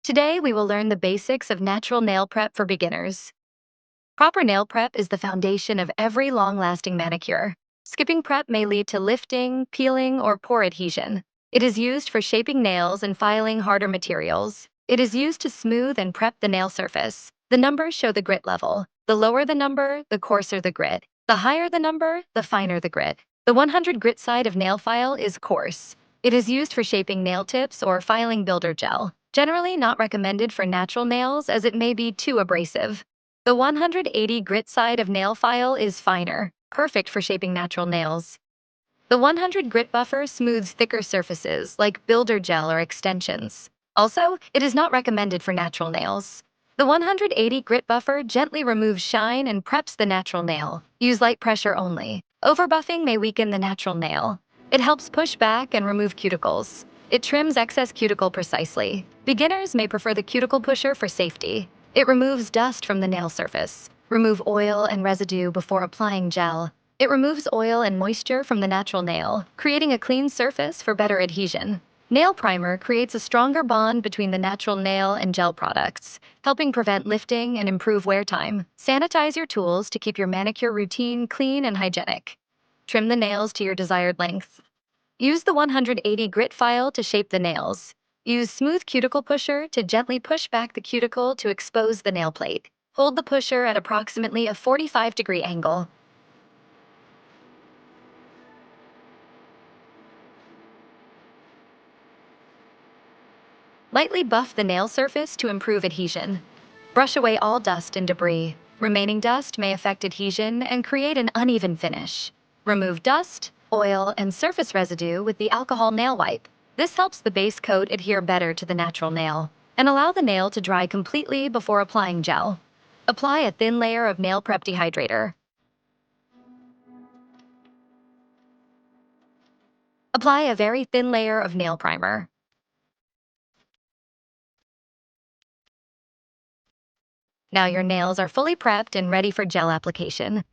Today, we will learn the basics of natural nail prep for beginners. Proper nail prep is the foundation of every long-lasting manicure. Skipping prep may lead to lifting, peeling, or poor adhesion. It is used for shaping nails and filing harder materials. It is used to smooth and prep the nail surface. The numbers show the grit level. The lower the number, the coarser the grit. The higher the number, the finer the grit. The 100 grit side of nail file is coarse. It is used for shaping nail tips or filing builder gel. Generally not recommended for natural nails as it may be too abrasive. The 180 grit side of nail file is finer, perfect for shaping natural nails. The 100 grit buffer smooths thicker surfaces like builder gel or extensions. Also, it is not recommended for natural nails. The 180 grit buffer gently removes shine and preps the natural nail. Use light pressure only. Overbuffing may weaken the natural nail. It helps push back and remove cuticles. It trims excess cuticle precisely. Beginners may prefer the cuticle pusher for safety. It removes dust from the nail surface. Remove oil and residue before applying gel. It removes oil and moisture from the natural nail, creating a clean surface for better adhesion. Nail primer creates a stronger bond between the natural nail and gel products, helping prevent lifting and improve wear time. Sanitize your tools to keep your manicure routine clean and hygienic. Trim the nails to your desired length. Use the 180 grit file to shape the nails. Use smooth cuticle pusher to gently push back the cuticle to expose the nail plate. Hold the pusher at approximately a 45-degree angle. Lightly buff the nail surface to improve adhesion. Brush away all dust and debris. Remaining dust may affect adhesion and create an uneven finish. Remove dust, oil, and surface residue with the alcohol nail wipe. This helps the base coat adhere better to the natural nail, and allow the nail to dry completely before applying gel. Apply a thin layer of nail prep dehydrator. Apply a very thin layer of nail primer. Now your nails are fully prepped and ready for gel application.